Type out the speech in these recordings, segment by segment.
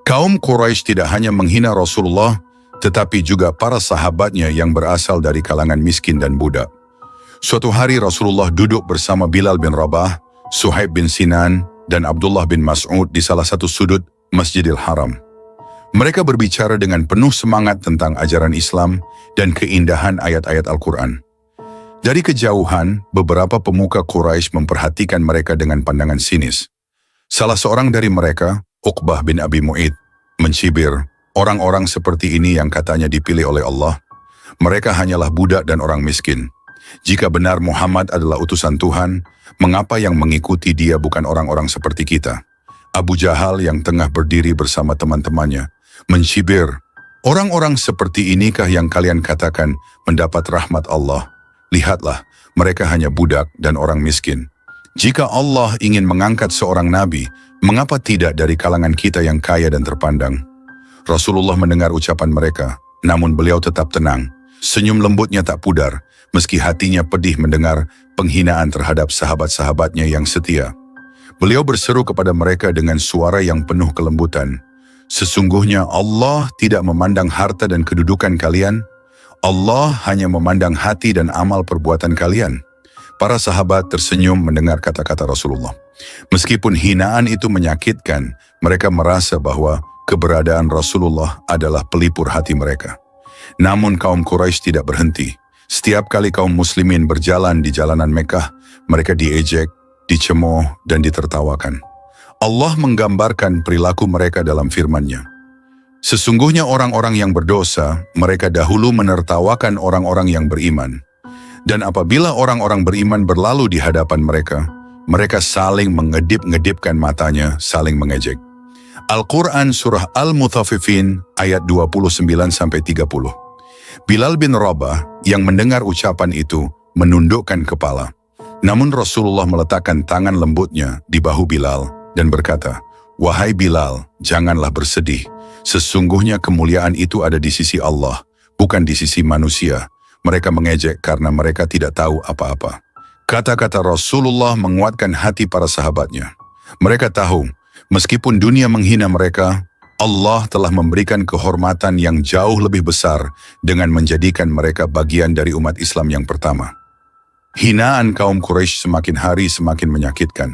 Kaum Quraisy tidak hanya menghina Rasulullah, tetapi juga para sahabatnya yang berasal dari kalangan miskin dan budak. Suatu hari Rasulullah duduk bersama Bilal bin Rabah, Suhaib bin Sinan, dan Abdullah bin Mas'ud di salah satu sudut Masjidil Haram. Mereka berbicara dengan penuh semangat tentang ajaran Islam dan keindahan ayat-ayat Al-Quran. Dari kejauhan, beberapa pemuka Quraisy memperhatikan mereka dengan pandangan sinis. Salah seorang dari mereka, Uqbah bin Abi Mu'id, mencibir, orang-orang seperti ini yang katanya dipilih oleh Allah, mereka hanyalah budak dan orang miskin. Jika benar Muhammad adalah utusan Tuhan, mengapa yang mengikuti dia bukan orang-orang seperti kita? Abu Jahal yang tengah berdiri bersama teman-temannya, mencibir, orang-orang seperti inikah yang kalian katakan mendapat rahmat Allah? Lihatlah, mereka hanya budak dan orang miskin. Jika Allah ingin mengangkat seorang nabi, mengapa tidak dari kalangan kita yang kaya dan terpandang? Rasulullah mendengar ucapan mereka, namun beliau tetap tenang. Senyum lembutnya tak pudar, meski hatinya pedih mendengar penghinaan terhadap sahabat-sahabatnya yang setia. Beliau berseru kepada mereka dengan suara yang penuh kelembutan. Sesungguhnya Allah tidak memandang harta dan kedudukan kalian. Allah hanya memandang hati dan amal perbuatan kalian. Para sahabat tersenyum mendengar kata-kata Rasulullah. Meskipun hinaan itu menyakitkan, mereka merasa bahwa keberadaan Rasulullah adalah pelipur hati mereka. Namun kaum Quraisy tidak berhenti. Setiap kali kaum muslimin berjalan di jalanan Mekah, mereka diejek, dicemooh, dan ditertawakan. Allah menggambarkan perilaku mereka dalam firman-Nya. Sesungguhnya orang-orang yang berdosa, mereka dahulu menertawakan orang-orang yang beriman. Dan apabila orang-orang beriman berlalu di hadapan mereka, mereka saling mengedip-ngedipkan matanya, saling mengejek. Al-Quran Surah Al-Mutaffifin ayat 29-30. Bilal bin Rabah yang mendengar ucapan itu menundukkan kepala. Namun Rasulullah meletakkan tangan lembutnya di bahu Bilal dan berkata, "Wahai Bilal, janganlah bersedih. Sesungguhnya kemuliaan itu ada di sisi Allah, bukan di sisi manusia." Mereka mengejek karena mereka tidak tahu apa-apa. Kata-kata Rasulullah menguatkan hati para sahabatnya. Mereka tahu, meskipun dunia menghina mereka, Allah telah memberikan kehormatan yang jauh lebih besar dengan menjadikan mereka bagian dari umat Islam yang pertama. Hinaan kaum Quraisy semakin hari semakin menyakitkan.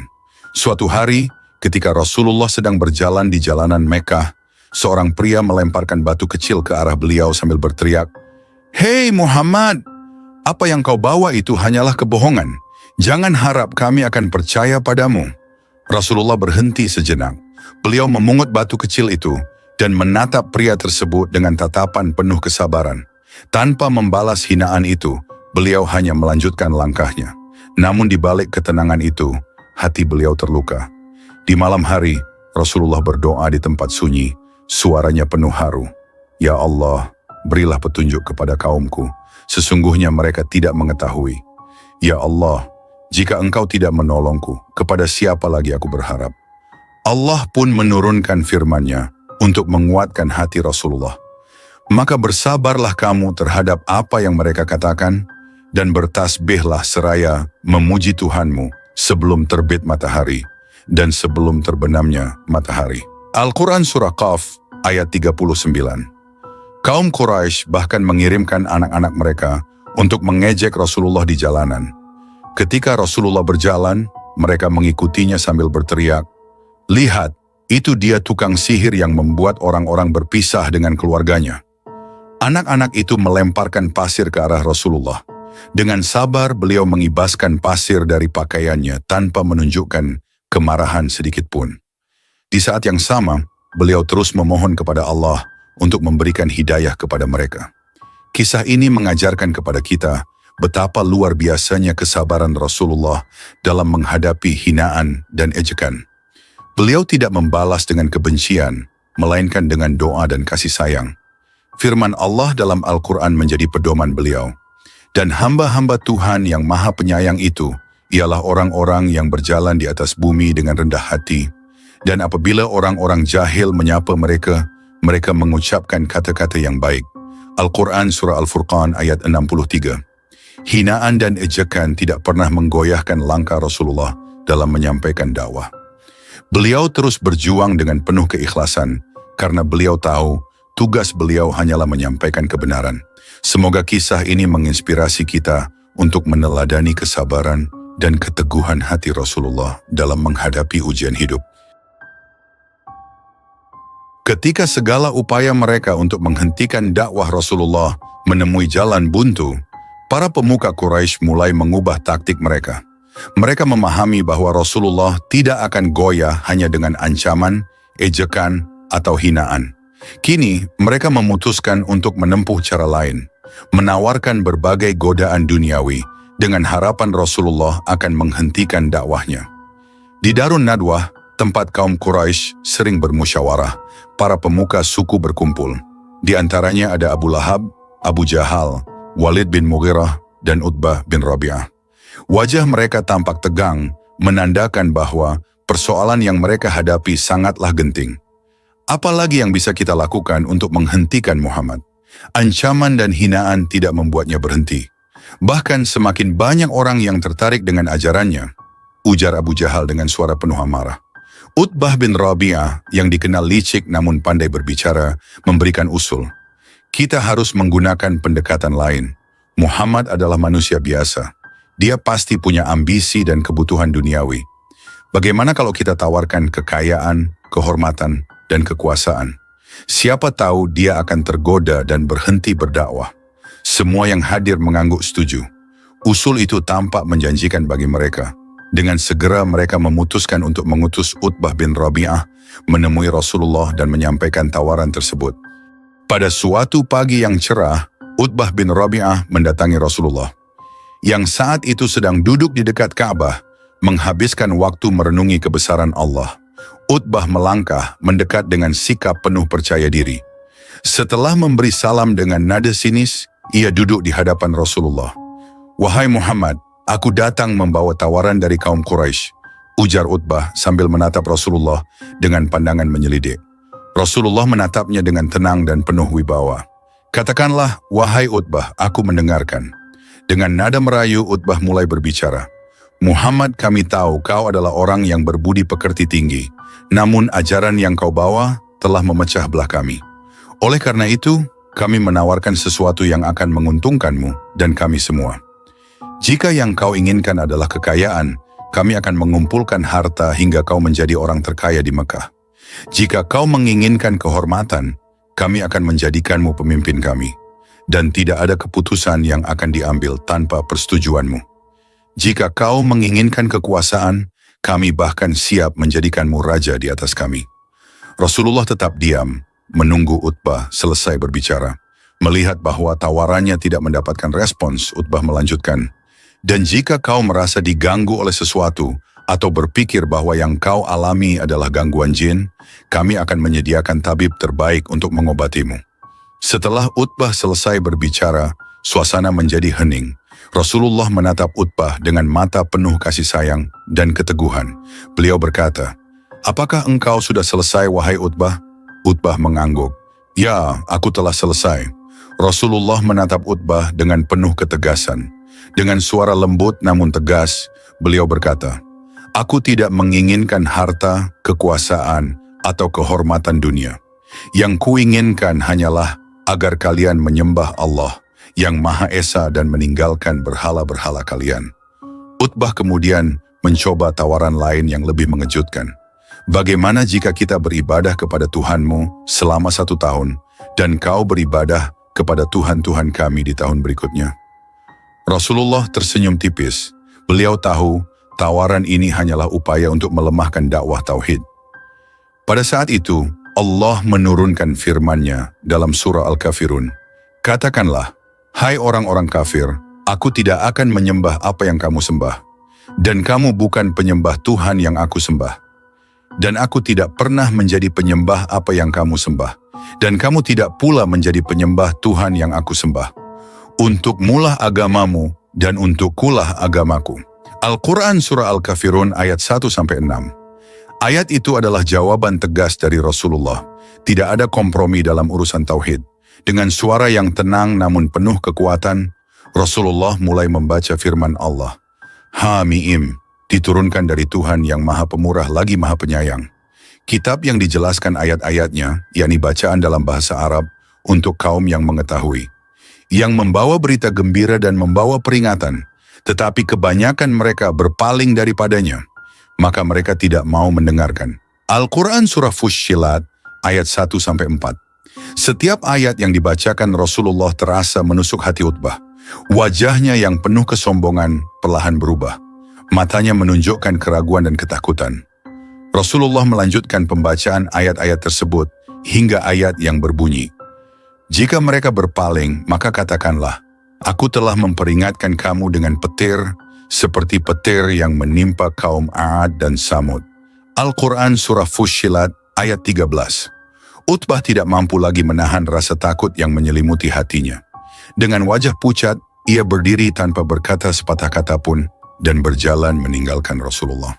Suatu hari, ketika Rasulullah sedang berjalan di jalanan Mekah, seorang pria melemparkan batu kecil ke arah beliau sambil berteriak, "Hei Muhammad, apa yang kau bawa itu hanyalah kebohongan. Jangan harap kami akan percaya padamu." Rasulullah berhenti sejenak. Beliau memungut batu kecil itu dan menatap pria tersebut dengan tatapan penuh kesabaran. Tanpa membalas hinaan itu, beliau hanya melanjutkan langkahnya. Namun di balik ketenangan itu, hati beliau terluka. Di malam hari, Rasulullah berdoa di tempat sunyi, suaranya penuh haru. "Ya Allah, berilah petunjuk kepada kaumku, sesungguhnya mereka tidak mengetahui. Ya Allah, jika Engkau tidak menolongku, kepada siapa lagi aku berharap?" Allah pun menurunkan firman-Nya untuk menguatkan hati Rasulullah. "Maka bersabarlah kamu terhadap apa yang mereka katakan, dan bertasbihlah seraya memuji Tuhanmu sebelum terbit matahari dan sebelum terbenamnya matahari." Al-Quran Surah Qaf ayat 39. Kaum Quraisy bahkan mengirimkan anak-anak mereka untuk mengejek Rasulullah di jalanan. Ketika Rasulullah berjalan, mereka mengikutinya sambil berteriak, "Lihat, itu dia tukang sihir yang membuat orang-orang berpisah dengan keluarganya." Anak-anak itu melemparkan pasir ke arah Rasulullah. Dengan sabar beliau mengibaskan pasir dari pakaiannya tanpa menunjukkan kemarahan sedikit pun. Di saat yang sama, beliau terus memohon kepada Allah untuk memberikan hidayah kepada mereka. Kisah ini mengajarkan kepada kita betapa luar biasanya kesabaran Rasulullah dalam menghadapi hinaan dan ejekan. Beliau tidak membalas dengan kebencian, melainkan dengan doa dan kasih sayang. Firman Allah dalam Al-Quran menjadi pedoman beliau. Dan hamba-hamba Tuhan yang maha penyayang itu ialah orang-orang yang berjalan di atas bumi dengan rendah hati. Dan apabila orang-orang jahil menyapa mereka, mereka mengucapkan kata-kata yang baik. Al-Quran Surah Al-Furqan ayat 63. Hinaan dan ejekan tidak pernah menggoyahkan langkah Rasulullah dalam menyampaikan dakwah. Beliau terus berjuang dengan penuh keikhlasan, karena beliau tahu tugas beliau hanyalah menyampaikan kebenaran. Semoga kisah ini menginspirasi kita untuk meneladani kesabaran dan keteguhan hati Rasulullah dalam menghadapi ujian hidup. Ketika segala upaya mereka untuk menghentikan dakwah Rasulullah menemui jalan buntu, para pemuka Quraisy mulai mengubah taktik mereka. Mereka memahami bahwa Rasulullah tidak akan goyah hanya dengan ancaman, ejekan, atau hinaan. Kini, mereka memutuskan untuk menempuh cara lain, menawarkan berbagai godaan duniawi dengan harapan Rasulullah akan menghentikan dakwahnya. Di Darun Nadwah, tempat kaum Quraisy sering bermusyawarah, para pemuka suku berkumpul. Di antaranya ada Abu Lahab, Abu Jahal, Walid bin Mughirah, dan Utbah bin Rabi'ah. Wajah mereka tampak tegang, menandakan bahwa persoalan yang mereka hadapi sangatlah genting. Apalagi yang bisa kita lakukan untuk menghentikan Muhammad? Ancaman dan hinaan tidak membuatnya berhenti. Bahkan semakin banyak orang yang tertarik dengan ajarannya, ujar Abu Jahal dengan suara penuh amarah. Utbah bin Rabi'ah yang dikenal licik namun pandai berbicara, memberikan usul. Kita harus menggunakan pendekatan lain. Muhammad adalah manusia biasa. Dia pasti punya ambisi dan kebutuhan duniawi. Bagaimana kalau kita tawarkan kekayaan, kehormatan, dan kekuasaan? Siapa tahu dia akan tergoda dan berhenti berdakwah. Semua yang hadir mengangguk setuju. Usul itu tampak menjanjikan bagi mereka. Dengan segera mereka memutuskan untuk mengutus Utbah bin Rabi'ah menemui Rasulullah dan menyampaikan tawaran tersebut. Pada suatu pagi yang cerah, Utbah bin Rabi'ah mendatangi Rasulullah, yang saat itu sedang duduk di dekat Ka'bah, menghabiskan waktu merenungi kebesaran Allah. Utbah melangkah mendekat dengan sikap penuh percaya diri. Setelah memberi salam dengan nada sinis, ia duduk di hadapan Rasulullah. "Wahai Muhammad, aku datang membawa tawaran dari kaum Quraisy," ujar Utbah sambil menatap Rasulullah dengan pandangan menyelidik. Rasulullah menatapnya dengan tenang dan penuh wibawa. "Katakanlah, wahai Utbah, aku mendengarkan." Dengan nada merayu, Utbah mulai berbicara. "Muhammad, kami tahu kau adalah orang yang berbudi pekerti tinggi. Namun ajaran yang kau bawa telah memecah belah kami. Oleh karena itu, kami menawarkan sesuatu yang akan menguntungkanmu dan kami semua. Jika yang kau inginkan adalah kekayaan, kami akan mengumpulkan harta hingga kau menjadi orang terkaya di Mekah. Jika kau menginginkan kehormatan, kami akan menjadikanmu pemimpin kami. Dan tidak ada keputusan yang akan diambil tanpa persetujuanmu. Jika kau menginginkan kekuasaan, kami bahkan siap menjadikanmu raja di atas kami." Rasulullah tetap diam, menunggu Utbah selesai berbicara. Melihat bahwa tawarannya tidak mendapatkan respons, Utbah melanjutkan, "Dan jika kau merasa diganggu oleh sesuatu, atau berpikir bahwa yang kau alami adalah gangguan jin, kami akan menyediakan tabib terbaik untuk mengobatimu." Setelah Utbah selesai berbicara, suasana menjadi hening. Rasulullah menatap Utbah dengan mata penuh kasih sayang dan keteguhan. Beliau berkata, "Apakah engkau sudah selesai, wahai Utbah?" Utbah mengangguk. "Ya, aku telah selesai." Rasulullah menatap Utbah dengan penuh ketegasan. Dengan suara lembut namun tegas, beliau berkata, "Aku tidak menginginkan harta, kekuasaan, atau kehormatan dunia. Yang kuinginkan hanyalah agar kalian menyembah Allah yang Maha Esa dan meninggalkan berhala-berhala kalian." Utbah kemudian mencoba tawaran lain yang lebih mengejutkan. "Bagaimana jika kita beribadah kepada Tuhanmu selama 1 tahun dan kau beribadah kepada Tuhan-Tuhan kami di tahun berikutnya?" Rasulullah tersenyum tipis. Beliau tahu tawaran ini hanyalah upaya untuk melemahkan dakwah tauhid. Pada saat itu, Allah menurunkan firman-Nya dalam surah Al-Kafirun. "Katakanlah, hai orang-orang kafir, aku tidak akan menyembah apa yang kamu sembah, dan kamu bukan penyembah Tuhan yang aku sembah. Dan aku tidak pernah menjadi penyembah apa yang kamu sembah, dan kamu tidak pula menjadi penyembah Tuhan yang aku sembah. Untukmulah agamamu, dan untukkulah agamaku." Al-Quran Surah Al-Kafirun ayat 1-6. Ayat itu adalah jawaban tegas dari Rasulullah. Tidak ada kompromi dalam urusan tauhid. Dengan suara yang tenang namun penuh kekuatan, Rasulullah mulai membaca firman Allah. Hamim, diturunkan dari Tuhan yang Maha Pemurah lagi Maha Penyayang. Kitab yang dijelaskan ayat-ayatnya, yakni bacaan dalam bahasa Arab, untuk kaum yang mengetahui. Yang membawa berita gembira dan membawa peringatan, tetapi kebanyakan mereka berpaling daripadanya, maka mereka tidak mau mendengarkan. Al-Quran Surah Fussilat, ayat 1-4. Setiap ayat yang dibacakan Rasulullah terasa menusuk hati Utbah. Wajahnya yang penuh kesombongan perlahan berubah. Matanya menunjukkan keraguan dan ketakutan. Rasulullah melanjutkan pembacaan ayat-ayat tersebut hingga ayat yang berbunyi, "Jika mereka berpaling, maka katakanlah, aku telah memperingatkan kamu dengan petir, seperti petir yang menimpa kaum 'Ad dan Samud." Al-Quran Surah Fussilat, ayat 13. Utbah tidak mampu lagi menahan rasa takut yang menyelimuti hatinya. Dengan wajah pucat, ia berdiri tanpa berkata sepatah kata pun dan berjalan meninggalkan Rasulullah.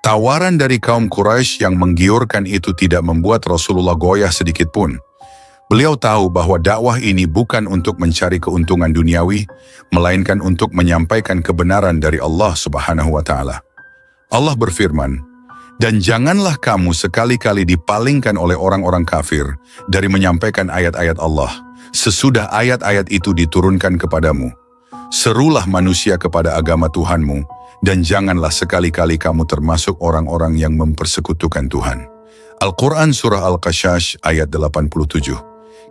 Tawaran dari kaum Quraisy yang menggiurkan itu tidak membuat Rasulullah goyah sedikit pun. Beliau tahu bahwa dakwah ini bukan untuk mencari keuntungan duniawi, melainkan untuk menyampaikan kebenaran dari Allah Subhanahu wa Ta'ala. Allah berfirman, "Dan janganlah kamu sekali-kali dipalingkan oleh orang-orang kafir dari menyampaikan ayat-ayat Allah, sesudah ayat-ayat itu diturunkan kepadamu. Serulah manusia kepada agama Tuhanmu, dan janganlah sekali-kali kamu termasuk orang-orang yang mempersekutukan Tuhan." Al-Quran Surah Al-Qashash, ayat 87.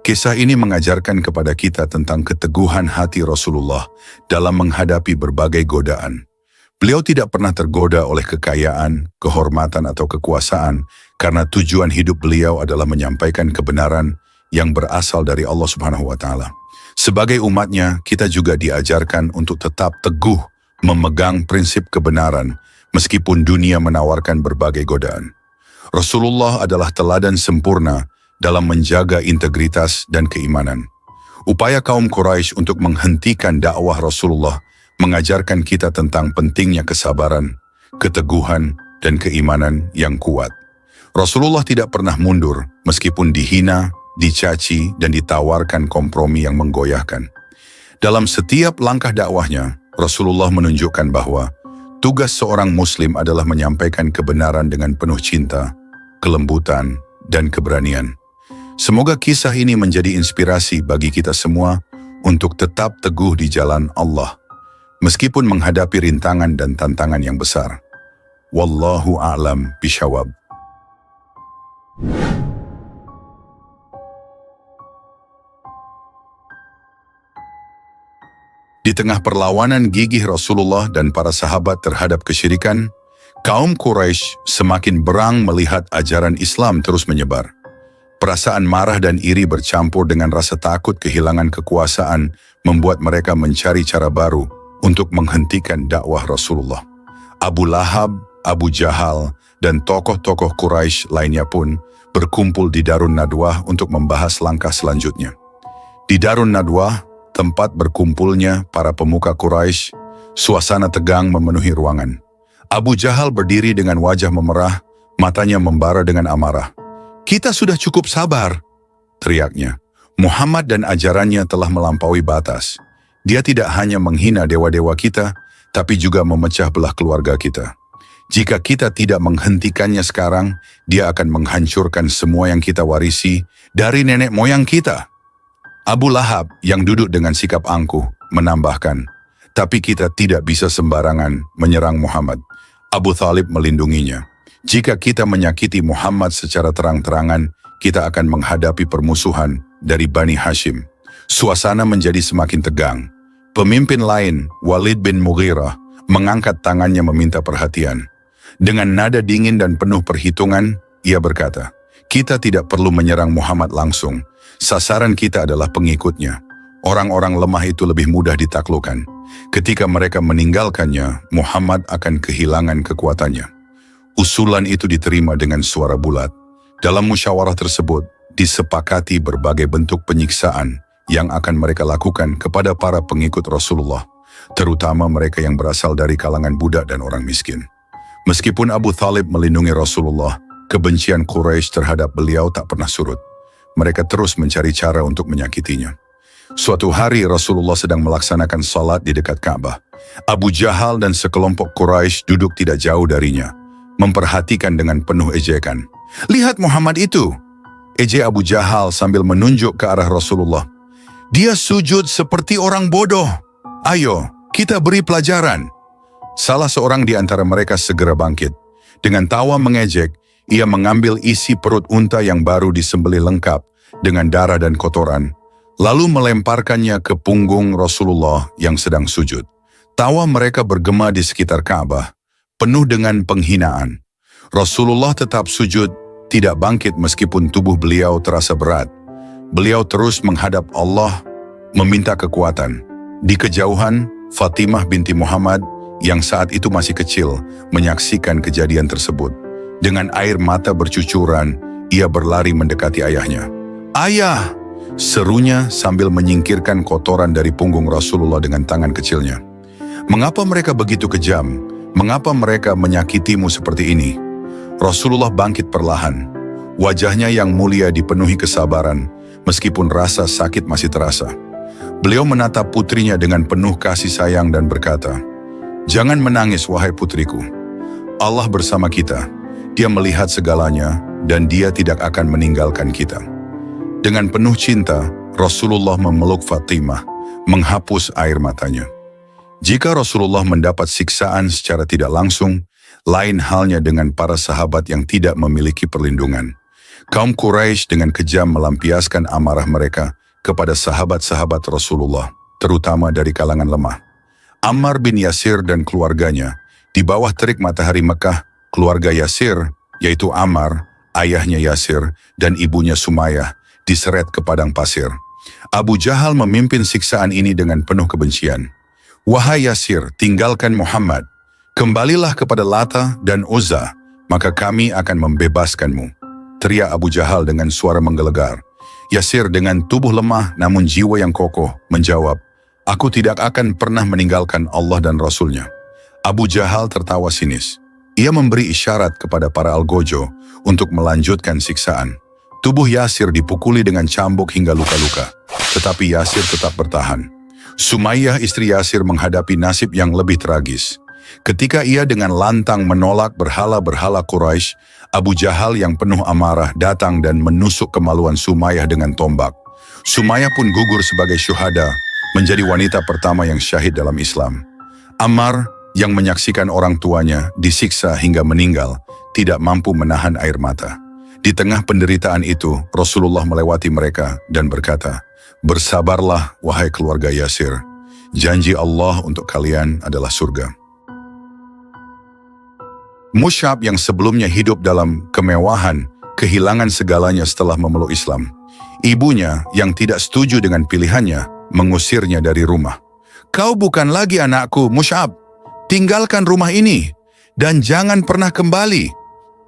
Kisah ini mengajarkan kepada kita tentang keteguhan hati Rasulullah dalam menghadapi berbagai godaan. Beliau tidak pernah tergoda oleh kekayaan, kehormatan atau kekuasaan karena tujuan hidup beliau adalah menyampaikan kebenaran yang berasal dari Allah Subhanahu wa Ta'ala. Sebagai umatnya, kita juga diajarkan untuk tetap teguh memegang prinsip kebenaran meskipun dunia menawarkan berbagai godaan. Rasulullah adalah teladan sempurna dalam menjaga integritas dan keimanan. Upaya kaum Quraisy untuk menghentikan dakwah Rasulullah mengajarkan kita tentang pentingnya kesabaran, keteguhan, dan keimanan yang kuat. Rasulullah tidak pernah mundur meskipun dihina, dicaci, dan ditawarkan kompromi yang menggoyahkan. Dalam setiap langkah dakwahnya, Rasulullah menunjukkan bahwa tugas seorang muslim adalah menyampaikan kebenaran dengan penuh cinta, kelembutan, dan keberanian. Semoga kisah ini menjadi inspirasi bagi kita semua untuk tetap teguh di jalan Allah, meskipun menghadapi rintangan dan tantangan yang besar. Wallahu a'lam bishawab. Di tengah perlawanan gigih Rasulullah dan para sahabat terhadap kesyirikan, kaum Quraisy semakin berang melihat ajaran Islam terus menyebar. Perasaan marah dan iri bercampur dengan rasa takut kehilangan kekuasaan membuat mereka mencari cara baru untuk menghentikan dakwah Rasulullah. Abu Lahab, Abu Jahal, dan tokoh-tokoh Quraisy lainnya pun berkumpul di Darun Nadwah untuk membahas langkah selanjutnya. Di Darun Nadwah, tempat berkumpulnya para pemuka Quraisy, suasana tegang memenuhi ruangan. Abu Jahal berdiri dengan wajah memerah, matanya membara dengan amarah. "Kita sudah cukup sabar," teriaknya. Muhammad dan ajarannya telah melampaui batas. Dia tidak hanya menghina dewa-dewa kita, tapi juga memecah belah keluarga kita. Jika kita tidak menghentikannya sekarang, dia akan menghancurkan semua yang kita warisi dari nenek moyang kita. Abu Lahab yang duduk dengan sikap angkuh menambahkan, "Tapi kita tidak bisa sembarangan menyerang Muhammad." Abu Thalib melindunginya. "Jika kita menyakiti Muhammad secara terang-terangan, kita akan menghadapi permusuhan dari Bani Hashim." Suasana menjadi semakin tegang. Pemimpin lain, Walid bin Mughirah, mengangkat tangannya meminta perhatian. Dengan nada dingin dan penuh perhitungan, ia berkata, "Kita tidak perlu menyerang Muhammad langsung. Sasaran kita adalah pengikutnya. Orang-orang lemah itu lebih mudah ditaklukkan. Ketika mereka meninggalkannya, Muhammad akan kehilangan kekuatannya." Usulan itu diterima dengan suara bulat. Dalam musyawarah tersebut, disepakati berbagai bentuk penyiksaan yang akan mereka lakukan kepada para pengikut Rasulullah, terutama mereka yang berasal dari kalangan budak dan orang miskin. Meskipun Abu Thalib melindungi Rasulullah, kebencian Quraisy terhadap beliau tak pernah surut. Mereka terus mencari cara untuk menyakitinya. Suatu hari Rasulullah sedang melaksanakan salat di dekat Ka'bah. Abu Jahal dan sekelompok Quraisy duduk tidak jauh darinya. memperhatikan dengan penuh ejekan. "Lihat Muhammad itu!" ejek Abu Jahal sambil menunjuk ke arah Rasulullah. "Dia sujud seperti orang bodoh. Ayo, kita beri pelajaran." Salah seorang di antara mereka segera bangkit. Dengan tawa mengejek, ia mengambil isi perut unta yang baru disembelih lengkap dengan darah dan kotoran, lalu melemparkannya ke punggung Rasulullah yang sedang sujud. Tawa mereka bergema di sekitar Ka'bah, penuh dengan penghinaan. Rasulullah tetap sujud, tidak bangkit meskipun tubuh beliau terasa berat. Beliau terus menghadap Allah, meminta kekuatan. Di kejauhan, Fatimah binti Muhammad yang saat itu masih kecil menyaksikan kejadian tersebut. Dengan air mata bercucuran, ia berlari mendekati ayahnya. "Ayah!" serunya sambil menyingkirkan kotoran dari punggung Rasulullah dengan tangan kecilnya. "Mengapa mereka begitu kejam? Mengapa mereka menyakitimu seperti ini?" Rasulullah bangkit perlahan. Wajahnya yang mulia dipenuhi kesabaran, meskipun rasa sakit masih terasa. Beliau menatap putrinya dengan penuh kasih sayang dan berkata, "Jangan menangis, wahai putriku. Allah bersama kita. Dia melihat segalanya dan Dia tidak akan meninggalkan kita." Dengan penuh cinta, Rasulullah memeluk Fatimah, menghapus air matanya. Jika Rasulullah mendapat siksaan secara tidak langsung, lain halnya dengan para sahabat yang tidak memiliki perlindungan. Kaum Quraisy dengan kejam melampiaskan amarah mereka kepada sahabat-sahabat Rasulullah, terutama dari kalangan lemah. Ammar bin Yasir dan keluarganya, di bawah terik matahari Mekah, keluarga Yasir, yaitu Ammar, ayahnya Yasir, dan ibunya Sumayyah, diseret ke padang pasir. Abu Jahal memimpin siksaan ini dengan penuh kebencian. "Wahai Yasir, tinggalkan Muhammad. Kembalilah kepada Lata dan Uzza, maka kami akan membebaskanmu," teriak Abu Jahal dengan suara menggelegar. Yasir dengan tubuh lemah namun jiwa yang kokoh menjawab, "Aku tidak akan pernah meninggalkan Allah dan Rasulnya." Abu Jahal tertawa sinis. Ia memberi isyarat kepada para algojo untuk melanjutkan siksaan. Tubuh Yasir dipukuli dengan cambuk hingga luka-luka, tetapi Yasir tetap bertahan. Sumayyah istri Yasir menghadapi nasib yang lebih tragis. Ketika ia dengan lantang menolak berhala-berhala Quraisy, Abu Jahal yang penuh amarah datang dan menusuk kemaluan Sumayyah dengan tombak. Sumayyah pun gugur sebagai syuhada, menjadi wanita pertama yang syahid dalam Islam. Ammar yang menyaksikan orang tuanya disiksa hingga meninggal, tidak mampu menahan air mata. Di tengah penderitaan itu, Rasulullah melewati mereka dan berkata, "Bersabarlah wahai keluarga Yasir. Janji Allah untuk kalian adalah surga." Mus'ab yang sebelumnya hidup dalam kemewahan, kehilangan segalanya setelah memeluk Islam. Ibunya yang tidak setuju dengan pilihannya, mengusirnya dari rumah. "Kau bukan lagi anakku, Mus'ab. Tinggalkan rumah ini dan jangan pernah kembali,"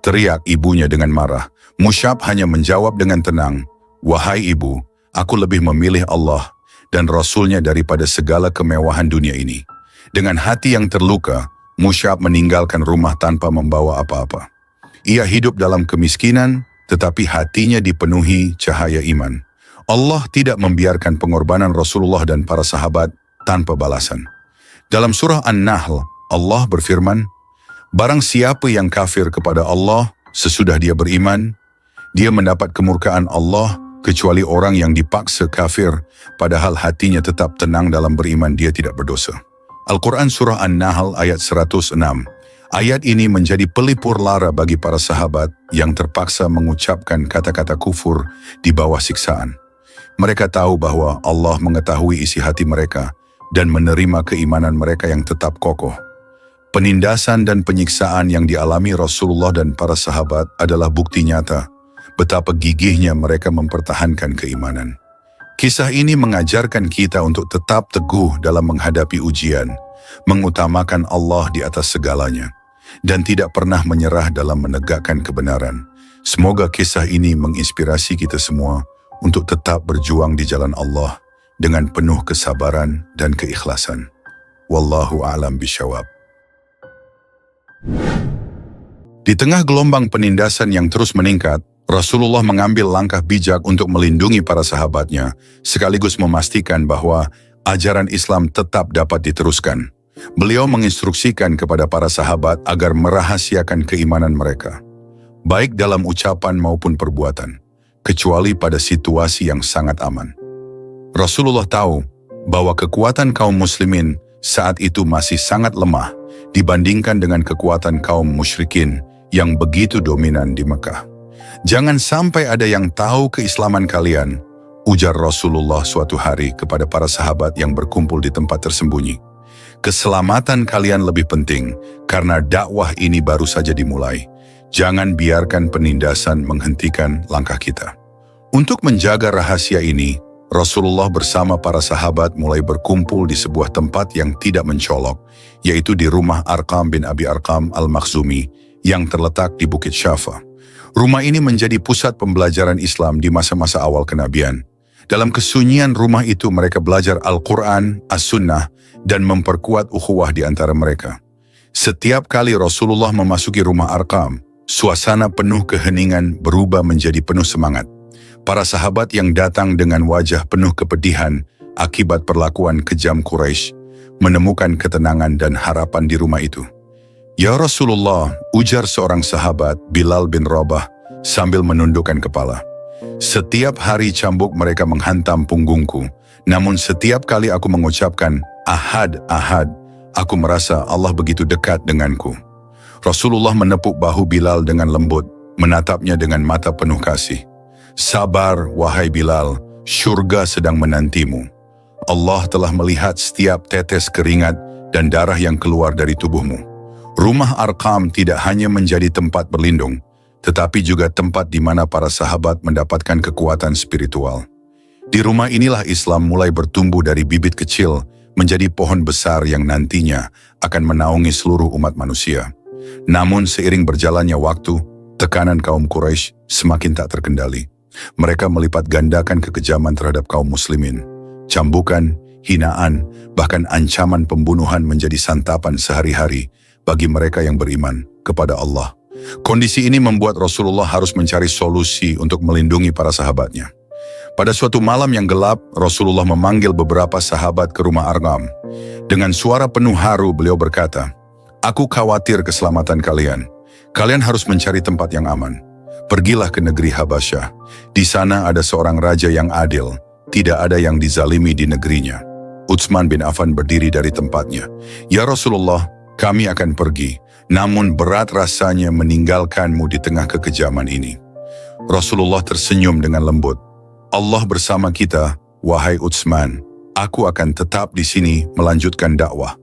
teriak ibunya dengan marah. Mus'ab hanya menjawab dengan tenang, "Wahai ibu, aku lebih memilih Allah dan Rasulnya daripada segala kemewahan dunia ini." Dengan hati yang terluka, Mus'ab meninggalkan rumah tanpa membawa apa-apa. Ia hidup dalam kemiskinan, tetapi hatinya dipenuhi cahaya iman. Allah tidak membiarkan pengorbanan Rasulullah dan para sahabat tanpa balasan. Dalam surah An-Nahl, Allah berfirman, "Barang siapa yang kafir kepada Allah sesudah dia beriman, dia mendapat kemurkaan Allah, kecuali orang yang dipaksa kafir, padahal hatinya tetap tenang dalam beriman, dia tidak berdosa." Al-Quran Surah An-Nahl ayat 106. Ayat ini menjadi pelipur lara bagi para sahabat yang terpaksa mengucapkan kata-kata kufur di bawah siksaan. Mereka tahu bahwa Allah mengetahui isi hati mereka dan menerima keimanan mereka yang tetap kokoh. Penindasan dan penyiksaan yang dialami Rasulullah dan para sahabat adalah bukti nyata betapa gigihnya mereka mempertahankan keimanan. Kisah ini mengajarkan kita untuk tetap teguh dalam menghadapi ujian, mengutamakan Allah di atas segalanya, dan tidak pernah menyerah dalam menegakkan kebenaran. Semoga kisah ini menginspirasi kita semua untuk tetap berjuang di jalan Allah dengan penuh kesabaran dan keikhlasan. Wallahu a'lam bishawab. Di tengah gelombang penindasan yang terus meningkat, Rasulullah mengambil langkah bijak untuk melindungi para sahabatnya, sekaligus memastikan bahwa ajaran Islam tetap dapat diteruskan. Beliau menginstruksikan kepada para sahabat agar merahasiakan keimanan mereka, baik dalam ucapan maupun perbuatan, kecuali pada situasi yang sangat aman. Rasulullah tahu bahwa kekuatan kaum muslimin saat itu masih sangat lemah dibandingkan dengan kekuatan kaum musyrikin yang begitu dominan di Mekah. "Jangan sampai ada yang tahu keislaman kalian," ujar Rasulullah suatu hari kepada para sahabat yang berkumpul di tempat tersembunyi. "Keselamatan kalian lebih penting karena dakwah ini baru saja dimulai. Jangan biarkan penindasan menghentikan langkah kita." Untuk menjaga rahasia ini, Rasulullah bersama para sahabat mulai berkumpul di sebuah tempat yang tidak mencolok, yaitu di rumah Arqam bin Abi Arqam Al-Makhzumi yang terletak di Bukit Syafa. Rumah ini menjadi pusat pembelajaran Islam di masa-masa awal kenabian. Dalam kesunyian rumah itu mereka belajar Al-Quran, As-Sunnah, dan memperkuat ukhuwah di antara mereka. Setiap kali Rasulullah memasuki rumah Arqam, suasana penuh keheningan berubah menjadi penuh semangat. Para sahabat yang datang dengan wajah penuh kepedihan akibat perlakuan kejam Quraisy menemukan ketenangan dan harapan di rumah itu. "Ya Rasulullah," ujar seorang sahabat, Bilal bin Rabah, sambil menundukkan kepala. "Setiap hari cambuk mereka menghantam punggungku, namun setiap kali aku mengucapkan Ahad, Ahad, aku merasa Allah begitu dekat denganku." Rasulullah menepuk bahu Bilal dengan lembut, menatapnya dengan mata penuh kasih. "Sabar, wahai Bilal, syurga sedang menantimu. Allah telah melihat setiap tetes keringat dan darah yang keluar dari tubuhmu." Rumah Arqam tidak hanya menjadi tempat berlindung, tetapi juga tempat di mana para sahabat mendapatkan kekuatan spiritual. Di rumah inilah Islam mulai bertumbuh dari bibit kecil menjadi pohon besar yang nantinya akan menaungi seluruh umat manusia. Namun seiring berjalannya waktu, tekanan kaum Quraisy semakin tak terkendali. Mereka melipat gandakan kekejaman terhadap kaum muslimin. Cambukan, hinaan, bahkan ancaman pembunuhan menjadi santapan sehari-hari bagi mereka yang beriman kepada Allah. Kondisi ini membuat Rasulullah harus mencari solusi untuk melindungi para sahabatnya. Pada suatu malam yang gelap, Rasulullah memanggil beberapa sahabat ke rumah Arqam. Dengan suara penuh haru beliau berkata, "Aku khawatir keselamatan kalian. Kalian harus mencari tempat yang aman. Pergilah ke negeri Habasyah. Di sana ada seorang raja yang adil. Tidak ada yang dizalimi di negerinya." Utsman bin Affan berdiri dari tempatnya. "Ya Rasulullah, kami akan pergi. Namun berat rasanya meninggalkanmu di tengah kekejaman ini." Rasulullah tersenyum dengan lembut. "Allah bersama kita, wahai Utsman. Aku akan tetap di sini melanjutkan dakwah.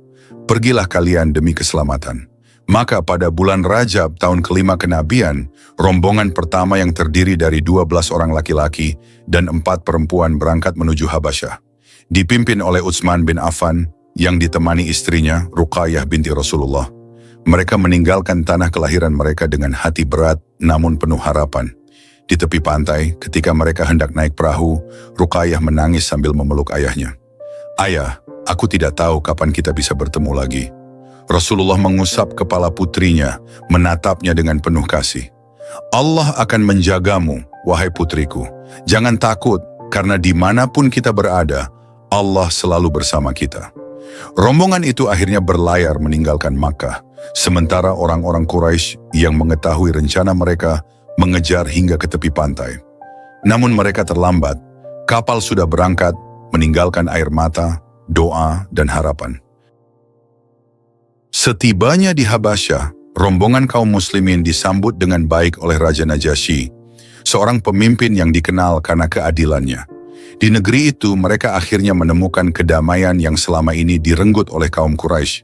Pergilah kalian demi keselamatan." Maka pada bulan Rajab tahun kelima kenabian, rombongan pertama yang terdiri dari 12 orang laki-laki dan 4 perempuan berangkat menuju Habasyah. Dipimpin oleh Utsman bin Affan yang ditemani istrinya Ruqayyah binti Rasulullah. Mereka meninggalkan tanah kelahiran mereka dengan hati berat namun penuh harapan. Di tepi pantai, ketika mereka hendak naik perahu, Ruqayyah menangis sambil memeluk ayahnya. "Ayah, aku tidak tahu kapan kita bisa bertemu lagi." Rasulullah mengusap kepala putrinya, menatapnya dengan penuh kasih. "Allah akan menjagamu, wahai putriku. Jangan takut, karena dimanapun kita berada, Allah selalu bersama kita." Rombongan itu akhirnya berlayar meninggalkan Makkah, sementara orang-orang Quraisy yang mengetahui rencana mereka mengejar hingga ke tepi pantai. Namun mereka terlambat. Kapal sudah berangkat, meninggalkan air mata, doa, dan harapan. Setibanya di Habasyah, rombongan kaum muslimin disambut dengan baik oleh Raja Najasyi, seorang pemimpin yang dikenal karena keadilannya. Di negeri itu mereka akhirnya menemukan kedamaian yang selama ini direnggut oleh kaum Quraisy.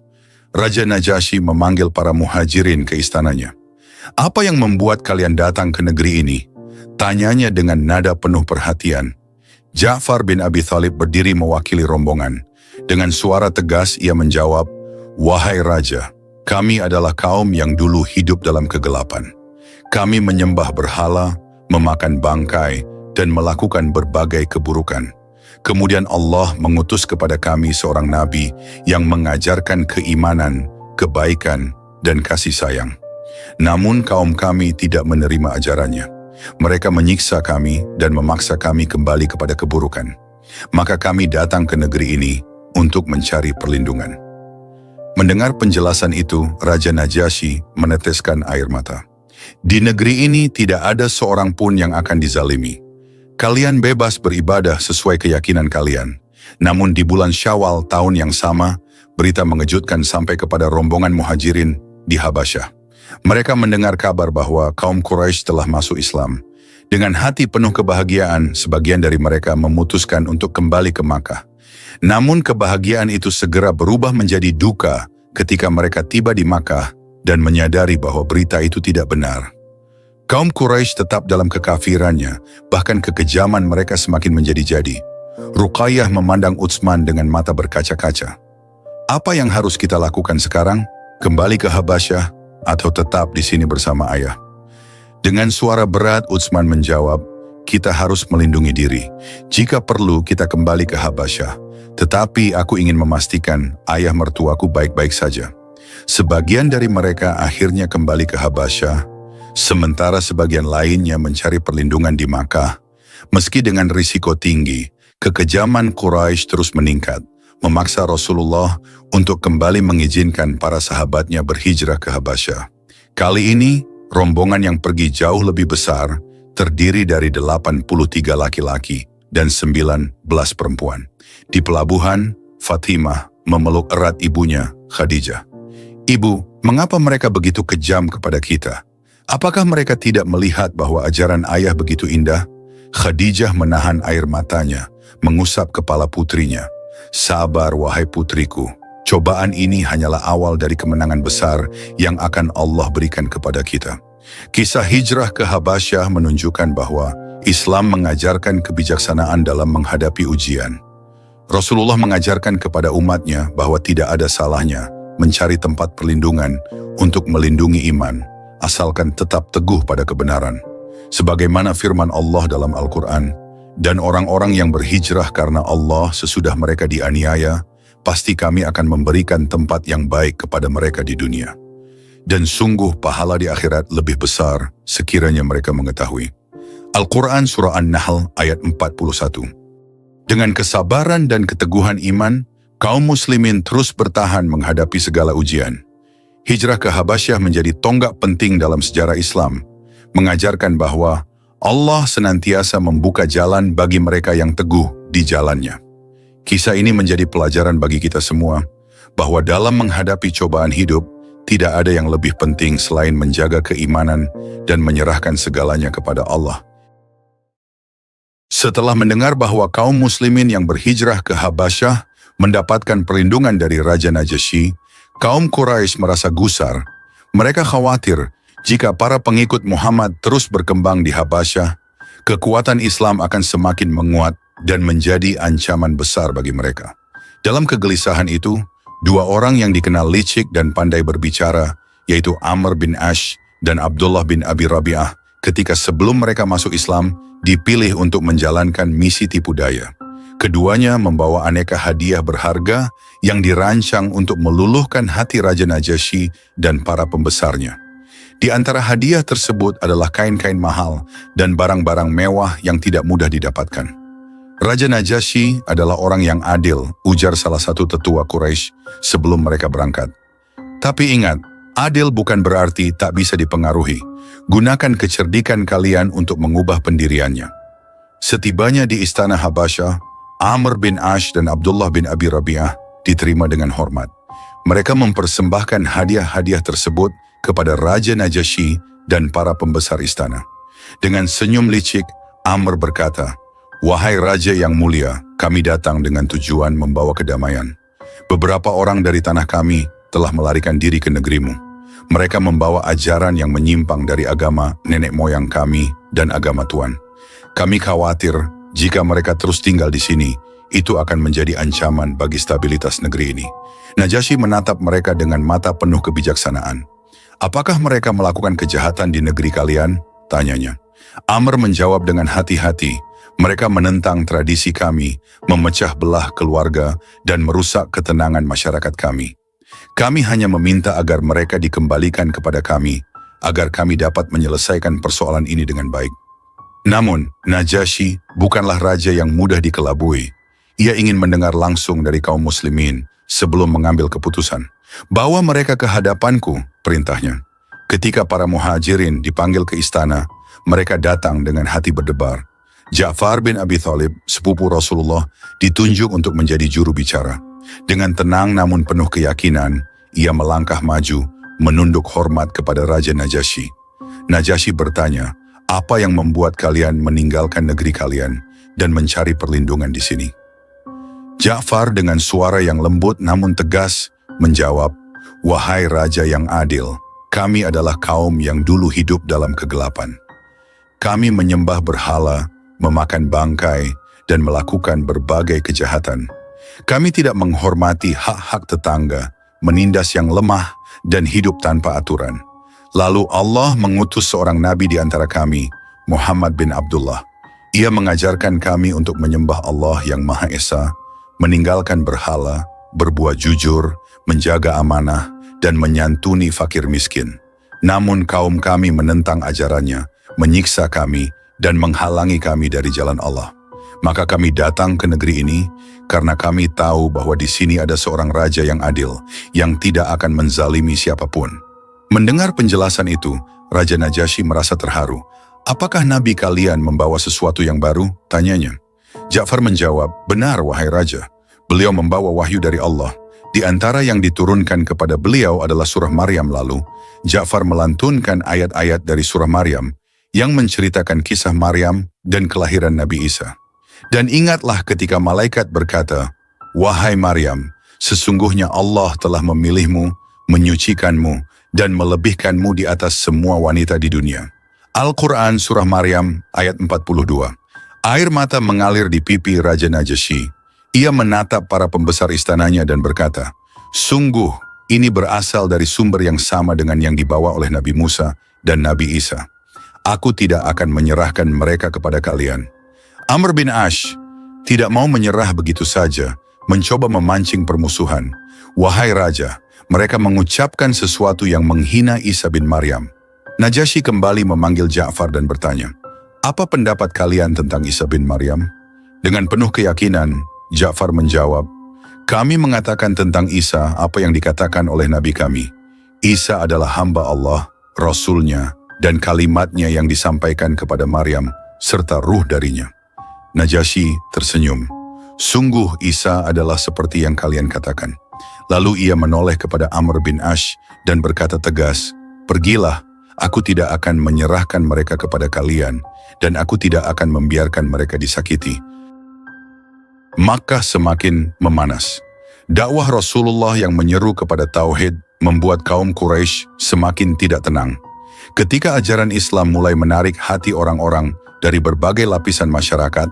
Raja Najasyi memanggil para muhajirin ke istananya. "Apa yang membuat kalian datang ke negeri ini?" tanyanya dengan nada penuh perhatian. Ja'far bin Abi Thalib berdiri mewakili rombongan. Dengan suara tegas ia menjawab, "Wahai Raja, kami adalah kaum yang dulu hidup dalam kegelapan. Kami menyembah berhala, memakan bangkai, dan melakukan berbagai keburukan. Kemudian Allah mengutus kepada kami seorang nabi yang mengajarkan keimanan, kebaikan, dan kasih sayang. Namun kaum kami tidak menerima ajarannya. Mereka menyiksa kami dan memaksa kami kembali kepada keburukan. Maka kami datang ke negeri ini untuk mencari perlindungan." Mendengar penjelasan itu, Raja Najasyi meneteskan air mata. Di negeri ini tidak ada seorang pun yang akan dizalimi. Kalian bebas beribadah sesuai keyakinan kalian. Namun di bulan Syawal tahun yang sama, berita mengejutkan sampai kepada rombongan muhajirin di Habasyah. Mereka mendengar kabar bahwa kaum Quraisy telah masuk Islam. Dengan hati penuh kebahagiaan, sebagian dari mereka memutuskan untuk kembali ke Makkah. Namun kebahagiaan itu segera berubah menjadi duka ketika mereka tiba di Makkah dan menyadari bahwa berita itu tidak benar. Kaum Quraisy tetap dalam kekafirannya, bahkan kekejaman mereka semakin menjadi-jadi. Ruqayyah memandang Utsman dengan mata berkaca-kaca. Apa yang harus kita lakukan sekarang? Kembali ke Habasyah atau tetap di sini bersama ayah? Dengan suara berat Utsman menjawab, kita harus melindungi diri. Jika perlu kita kembali ke Habasyah. Tetapi aku ingin memastikan ayah mertuaku baik-baik saja. Sebagian dari mereka akhirnya kembali ke Habasyah, sementara sebagian lainnya mencari perlindungan di Makkah. Meski dengan risiko tinggi, kekejaman Quraisy terus meningkat, memaksa Rasulullah untuk kembali mengizinkan para sahabatnya berhijrah ke Habasyah. Kali ini, rombongan yang pergi jauh lebih besar, terdiri dari 83 laki-laki dan 19 perempuan. Di pelabuhan, Fatimah memeluk erat ibunya, Khadijah. Ibu, mengapa mereka begitu kejam kepada kita? Apakah mereka tidak melihat bahwa ajaran ayah begitu indah? Khadijah menahan air matanya, mengusap kepala putrinya. Sabar wahai putriku, cobaan ini hanyalah awal dari kemenangan besar yang akan Allah berikan kepada kita. Kisah hijrah ke Habasyah menunjukkan bahwa Islam mengajarkan kebijaksanaan dalam menghadapi ujian. Rasulullah mengajarkan kepada umatnya bahwa tidak ada salahnya mencari tempat perlindungan untuk melindungi iman, asalkan tetap teguh pada kebenaran. Sebagaimana firman Allah dalam Al-Quran, dan orang-orang yang berhijrah karena Allah sesudah mereka dianiaya, pasti kami akan memberikan tempat yang baik kepada mereka di dunia. Dan sungguh pahala di akhirat lebih besar sekiranya mereka mengetahui. Al-Quran Surah An-Nahl ayat 41. Dengan kesabaran dan keteguhan iman, kaum muslimin terus bertahan menghadapi segala ujian. Hijrah ke Habasyah menjadi tonggak penting dalam sejarah Islam, mengajarkan bahwa Allah senantiasa membuka jalan bagi mereka yang teguh di jalannya. Kisah ini menjadi pelajaran bagi kita semua, bahwa dalam menghadapi cobaan hidup, tidak ada yang lebih penting selain menjaga keimanan dan menyerahkan segalanya kepada Allah. Setelah mendengar bahwa kaum muslimin yang berhijrah ke Habasyah mendapatkan perlindungan dari Raja Najasyi, kaum Quraisy merasa gusar. Mereka khawatir jika para pengikut Muhammad terus berkembang di Habasyah, kekuatan Islam akan semakin menguat dan menjadi ancaman besar bagi mereka. Dalam kegelisahan itu, dua orang yang dikenal licik dan pandai berbicara, yaitu Amr bin Ash dan Abdullah bin Abi Rabi'ah, ketika sebelum mereka masuk Islam, dipilih untuk menjalankan misi tipu daya. Keduanya membawa aneka hadiah berharga yang dirancang untuk meluluhkan hati Raja Najasyi dan para pembesarnya. Di antara hadiah tersebut adalah kain-kain mahal dan barang-barang mewah yang tidak mudah didapatkan. Raja Najasyi adalah orang yang adil, ujar salah satu tetua Quraisy sebelum mereka berangkat. Tapi ingat, adil bukan berarti tak bisa dipengaruhi. Gunakan kecerdikan kalian untuk mengubah pendiriannya. Setibanya di istana Habasyah, Amr bin Ash dan Abdullah bin Abi Rabi'ah diterima dengan hormat. Mereka mempersembahkan hadiah-hadiah tersebut kepada Raja Najasyi dan para pembesar istana. Dengan senyum licik, Amr berkata, "Wahai Raja yang mulia, kami datang dengan tujuan membawa kedamaian. Beberapa orang dari tanah kami telah melarikan diri ke negerimu. Mereka membawa ajaran yang menyimpang dari agama nenek moyang kami dan agama Tuhan. Kami khawatir jika mereka terus tinggal di sini, itu akan menjadi ancaman bagi stabilitas negeri ini." Najasyi menatap mereka dengan mata penuh kebijaksanaan. "Apakah mereka melakukan kejahatan di negeri kalian?" tanyanya. Amr menjawab dengan hati-hati, "Mereka menentang tradisi kami, memecah belah keluarga, dan merusak ketenangan masyarakat kami. Kami hanya meminta agar mereka dikembalikan kepada kami, agar kami dapat menyelesaikan persoalan ini dengan baik." Namun, Najasyi bukanlah raja yang mudah dikelabui. Ia ingin mendengar langsung dari kaum muslimin sebelum mengambil keputusan. Bawa mereka ke hadapanku, perintahnya. Ketika para muhajirin dipanggil ke istana, mereka datang dengan hati berdebar. Ja'far bin Abi Thalib, sepupu Rasulullah, ditunjuk untuk menjadi juru bicara. Dengan tenang namun penuh keyakinan, ia melangkah maju, menunduk hormat kepada Raja Najasyi. Najasyi bertanya, apa yang membuat kalian meninggalkan negeri kalian dan mencari perlindungan di sini? Ja'far dengan suara yang lembut namun tegas menjawab, wahai Raja yang adil, kami adalah kaum yang dulu hidup dalam kegelapan. Kami menyembah berhala, memakan bangkai, dan melakukan berbagai kejahatan. Kami tidak menghormati hak-hak tetangga, menindas yang lemah, dan hidup tanpa aturan. Lalu Allah mengutus seorang nabi di antara kami, Muhammad bin Abdullah. Ia mengajarkan kami untuk menyembah Allah yang Maha Esa, meninggalkan berhala, berbuat jujur, menjaga amanah, dan menyantuni fakir miskin. Namun kaum kami menentang ajarannya, menyiksa kami, dan menghalangi kami dari jalan Allah. Maka kami datang ke negeri ini karena kami tahu bahwa di sini ada seorang raja yang adil, yang tidak akan menzalimi siapapun. Mendengar penjelasan itu, Raja Najasyi merasa terharu. Apakah nabi kalian membawa sesuatu yang baru? Tanyanya. Ja'far menjawab, benar wahai Raja. Beliau membawa wahyu dari Allah. Di antara yang diturunkan kepada beliau adalah surah Maryam lalu. Ja'far melantunkan ayat-ayat dari surah Maryam yang menceritakan kisah Maryam dan kelahiran Nabi Isa. Dan ingatlah ketika malaikat berkata, wahai Maryam, sesungguhnya Allah telah memilihmu, menyucikanmu, dan melebihkanmu di atas semua wanita di dunia. Al-Quran Surah Maryam ayat 42. Air mata mengalir di pipi Raja Najasyi. Ia menatap para pembesar istananya dan berkata, sungguh ini berasal dari sumber yang sama dengan yang dibawa oleh Nabi Musa dan Nabi Isa. Aku tidak akan menyerahkan mereka kepada kalian. Amr bin Ash tidak mau menyerah begitu saja, mencoba memancing permusuhan. Wahai Raja, mereka mengucapkan sesuatu yang menghina Isa bin Maryam. Najasyi kembali memanggil Ja'far dan bertanya, apa pendapat kalian tentang Isa bin Maryam? Dengan penuh keyakinan, Ja'far menjawab, kami mengatakan tentang Isa apa yang dikatakan oleh Nabi kami. Isa adalah hamba Allah, Rasulnya, dan kalimatnya yang disampaikan kepada Maryam, serta ruh darinya. Najasyi tersenyum. Sungguh Isa adalah seperti yang kalian katakan. Lalu ia menoleh kepada Amr bin Ash dan berkata tegas, pergilah, aku tidak akan menyerahkan mereka kepada kalian, dan aku tidak akan membiarkan mereka disakiti. Makkah semakin memanas. Dakwah Rasulullah yang menyeru kepada tauhid membuat kaum Quraisy semakin tidak tenang. Ketika ajaran Islam mulai menarik hati orang-orang dari berbagai lapisan masyarakat,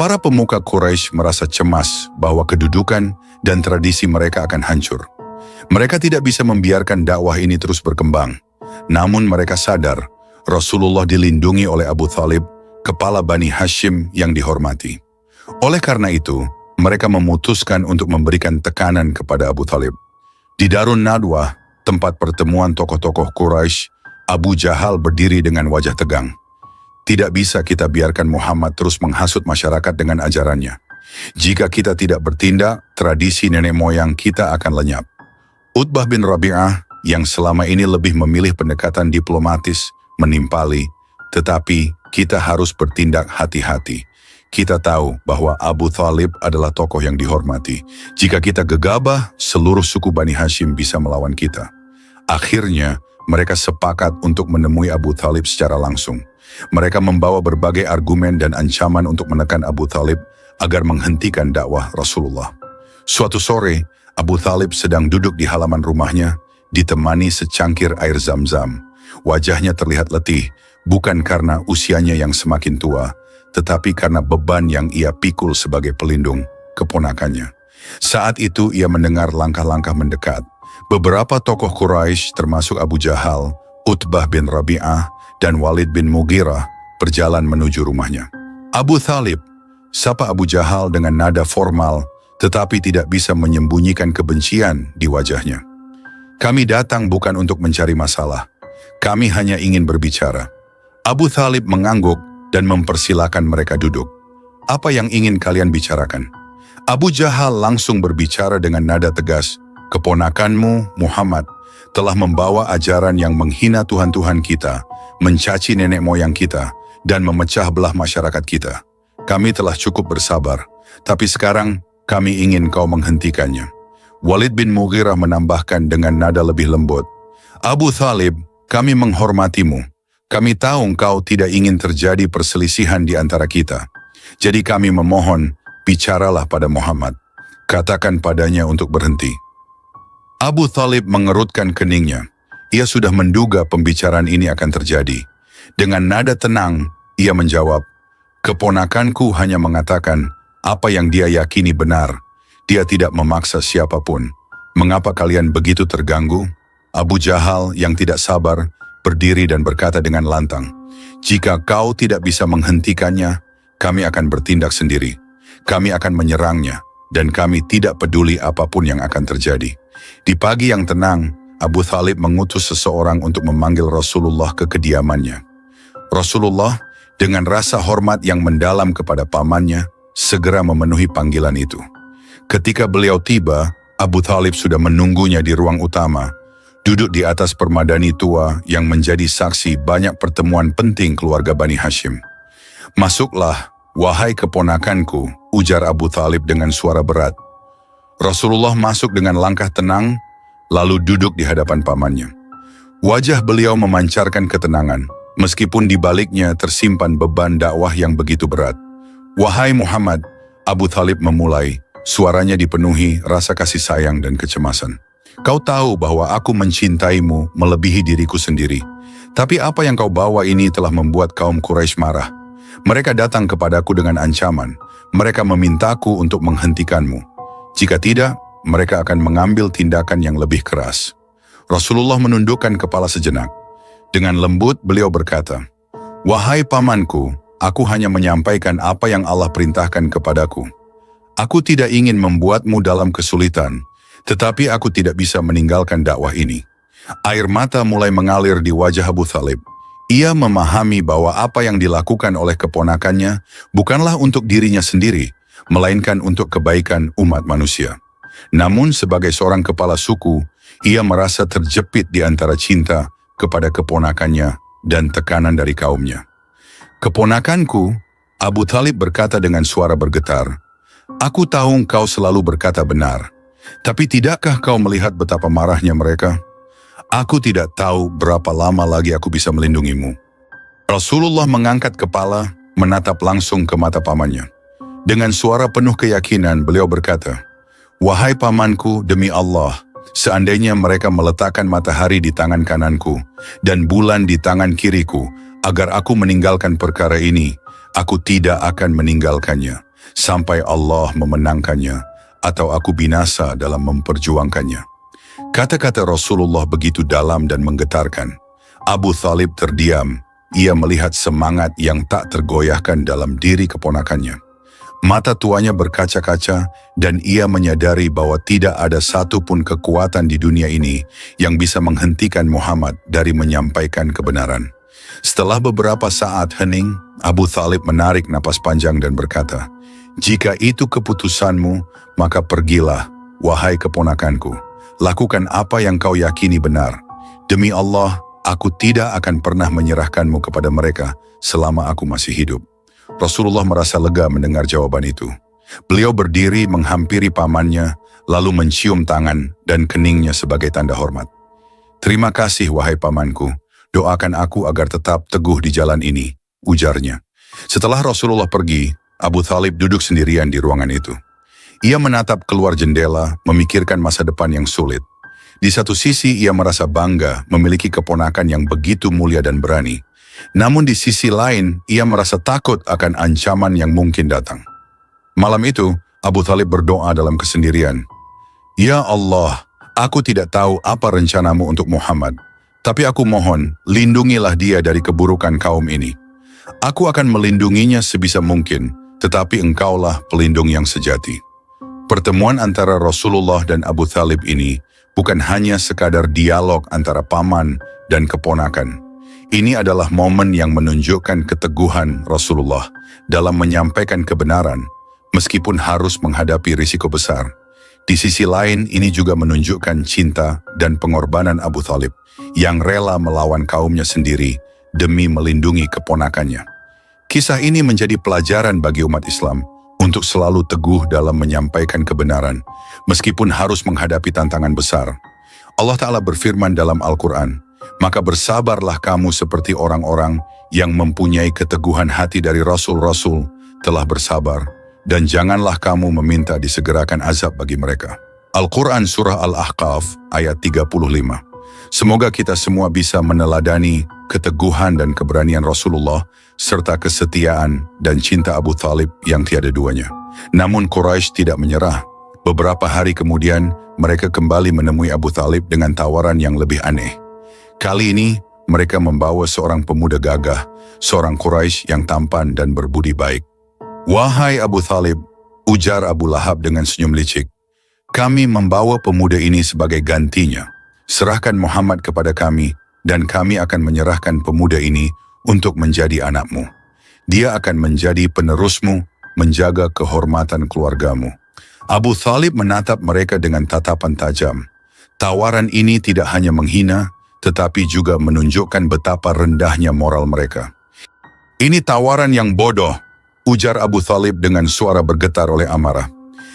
para pemuka Quraisy merasa cemas bahwa kedudukan dan tradisi mereka akan hancur. Mereka tidak bisa membiarkan dakwah ini terus berkembang. Namun mereka sadar, Rasulullah dilindungi oleh Abu Thalib, kepala Bani Hashim yang dihormati. Oleh karena itu, mereka memutuskan untuk memberikan tekanan kepada Abu Thalib. Di Darun Nadwah, tempat pertemuan tokoh-tokoh Quraisy, Abu Jahal berdiri dengan wajah tegang. Tidak bisa kita biarkan Muhammad terus menghasut masyarakat dengan ajarannya. Jika kita tidak bertindak, tradisi nenek moyang kita akan lenyap. Utbah bin Rabi'ah, yang selama ini lebih memilih pendekatan diplomatis, menimpali, tetapi kita harus bertindak hati-hati. Kita tahu bahwa Abu Thalib adalah tokoh yang dihormati. Jika kita gegabah, seluruh suku Bani Hashim bisa melawan kita. Akhirnya, mereka sepakat untuk menemui Abu Thalib secara langsung. Mereka membawa berbagai argumen dan ancaman untuk menekan Abu Thalib agar menghentikan dakwah Rasulullah. Suatu sore, Abu Thalib sedang duduk di halaman rumahnya, ditemani secangkir air Zam-Zam. Wajahnya terlihat letih, bukan karena usianya yang semakin tua, tetapi karena beban yang ia pikul sebagai pelindung keponakannya. Saat itu ia mendengar langkah-langkah mendekat. Beberapa tokoh Quraisy termasuk Abu Jahal, Utbah bin Rabi'ah, dan Walid bin Mughirah berjalan menuju rumahnya. Abu Thalib, sapa Abu Jahal dengan nada formal, tetapi tidak bisa menyembunyikan kebencian di wajahnya. Kami datang bukan untuk mencari masalah. Kami hanya ingin berbicara. Abu Thalib mengangguk dan mempersilakan mereka duduk. Apa yang ingin kalian bicarakan? Abu Jahal langsung berbicara dengan nada tegas. keponakanmu Muhammad telah membawa ajaran yang menghina Tuhan-Tuhan kita, mencaci nenek moyang kita, dan memecah belah masyarakat kita. Kami telah cukup bersabar, tapi sekarang kami ingin kau menghentikannya." Walid bin Mughirah menambahkan dengan nada lebih lembut, "Abu Thalib, kami menghormatimu. Kami tahu engkau tidak ingin terjadi perselisihan di antara kita. Jadi kami memohon, bicaralah pada Muhammad. Katakan padanya untuk berhenti." Abu Thalib mengerutkan keningnya. Ia sudah menduga pembicaraan ini akan terjadi. Dengan nada tenang, ia menjawab, "Keponakanku hanya mengatakan apa yang dia yakini benar. Dia tidak memaksa siapapun. Mengapa kalian begitu terganggu?" Abu Jahal yang tidak sabar berdiri dan berkata dengan lantang, "Jika kau tidak bisa menghentikannya, kami akan bertindak sendiri. Kami akan menyerangnya, dan kami tidak peduli apapun yang akan terjadi." Di pagi yang tenang, Abu Thalib mengutus seseorang untuk memanggil Rasulullah ke kediamannya. Rasulullah, dengan rasa hormat yang mendalam kepada pamannya, segera memenuhi panggilan itu. Ketika beliau tiba, Abu Thalib sudah menunggunya di ruang utama, duduk di atas permadani tua yang menjadi saksi banyak pertemuan penting keluarga Bani Hashim. "Masuklah, wahai keponakanku," ujar Abu Thalib dengan suara berat. Rasulullah masuk dengan langkah tenang, lalu duduk di hadapan pamannya. Wajah beliau memancarkan ketenangan, meskipun di baliknya tersimpan beban dakwah yang begitu berat. "Wahai Muhammad," Abu Thalib memulai, suaranya dipenuhi rasa kasih sayang dan kecemasan. "Kau tahu bahwa aku mencintaimu melebihi diriku sendiri. Tapi apa yang kau bawa ini telah membuat kaum Quraisy marah. Mereka datang kepadaku dengan ancaman. Mereka memintaku untuk menghentikanmu. Jika tidak, mereka akan mengambil tindakan yang lebih keras." Rasulullah menundukkan kepala sejenak. Dengan lembut beliau berkata, "Wahai pamanku, aku hanya menyampaikan apa yang Allah perintahkan kepadaku. Aku tidak ingin membuatmu dalam kesulitan, tetapi aku tidak bisa meninggalkan dakwah ini." Air mata mulai mengalir di wajah Abu Thalib. Ia memahami bahwa apa yang dilakukan oleh keponakannya bukanlah untuk dirinya sendiri, melainkan untuk kebaikan umat manusia. Namun sebagai seorang kepala suku, ia merasa terjepit di antara cinta kepada keponakannya dan tekanan dari kaumnya. "Keponakanku," Abu Thalib berkata dengan suara bergetar, "aku tahu engkau selalu berkata benar, tapi tidakkah kau melihat betapa marahnya mereka? Aku tidak tahu berapa lama lagi aku bisa melindungimu." Rasulullah mengangkat kepala, menatap langsung ke mata pamannya. Dengan suara penuh keyakinan, beliau berkata, "Wahai pamanku, demi Allah, seandainya mereka meletakkan matahari di tangan kananku dan bulan di tangan kiriku, agar aku meninggalkan perkara ini, aku tidak akan meninggalkannya, sampai Allah memenangkannya, atau aku binasa dalam memperjuangkannya." Kata-kata Rasulullah begitu dalam dan menggetarkan. Abu Thalib terdiam, ia melihat semangat yang tak tergoyahkan dalam diri keponakannya. Mata tuanya berkaca-kaca dan ia menyadari bahwa tidak ada satu pun kekuatan di dunia ini yang bisa menghentikan Muhammad dari menyampaikan kebenaran. Setelah beberapa saat hening, Abu Thalib menarik napas panjang dan berkata, "Jika itu keputusanmu, maka pergilah, wahai keponakanku. Lakukan apa yang kau yakini benar. Demi Allah, aku tidak akan pernah menyerahkanmu kepada mereka selama aku masih hidup." Rasulullah merasa lega mendengar jawaban itu. Beliau berdiri menghampiri pamannya, lalu mencium tangan dan keningnya sebagai tanda hormat. "Terima kasih wahai pamanku, doakan aku agar tetap teguh di jalan ini," ujarnya. Setelah Rasulullah pergi, Abu Thalib duduk sendirian di ruangan itu. Ia menatap keluar jendela, memikirkan masa depan yang sulit. Di satu sisi ia merasa bangga memiliki keponakan yang begitu mulia dan berani. Namun di sisi lain, ia merasa takut akan ancaman yang mungkin datang. Malam itu, Abu Thalib berdoa dalam kesendirian. "Ya Allah, aku tidak tahu apa rencanamu untuk Muhammad, tapi aku mohon, lindungilah dia dari keburukan kaum ini. Aku akan melindunginya sebisa mungkin, tetapi engkaulah pelindung yang sejati." Pertemuan antara Rasulullah dan Abu Thalib ini bukan hanya sekadar dialog antara paman dan keponakan. Ini adalah momen yang menunjukkan keteguhan Rasulullah dalam menyampaikan kebenaran, meskipun harus menghadapi risiko besar. Di sisi lain, ini juga menunjukkan cinta dan pengorbanan Abu Thalib yang rela melawan kaumnya sendiri demi melindungi keponakannya. Kisah ini menjadi pelajaran bagi umat Islam untuk selalu teguh dalam menyampaikan kebenaran, meskipun harus menghadapi tantangan besar. Allah Ta'ala berfirman dalam Al-Quran, "Maka bersabarlah kamu seperti orang-orang yang mempunyai keteguhan hati dari Rasul-Rasul telah bersabar, dan janganlah kamu meminta disegerakan azab bagi mereka." Al-Quran Surah Al-Ahqaf ayat 35. Semoga kita semua bisa meneladani keteguhan dan keberanian Rasulullah serta kesetiaan dan cinta Abu Thalib yang tiada duanya. Namun Quraisy tidak menyerah. Beberapa hari kemudian mereka kembali menemui Abu Thalib dengan tawaran yang lebih aneh. Kali ini mereka membawa seorang pemuda gagah, seorang Quraisy yang tampan dan berbudi baik. "Wahai Abu Thalib," ujar Abu Lahab dengan senyum licik, "kami membawa pemuda ini sebagai gantinya. Serahkan Muhammad kepada kami, dan kami akan menyerahkan pemuda ini untuk menjadi anakmu. Dia akan menjadi penerusmu, menjaga kehormatan keluargamu." Abu Thalib menatap mereka dengan tatapan tajam. Tawaran ini tidak hanya menghina, tetapi juga menunjukkan betapa rendahnya moral mereka. "Ini tawaran yang bodoh," ujar Abu Thalib dengan suara bergetar oleh amarah.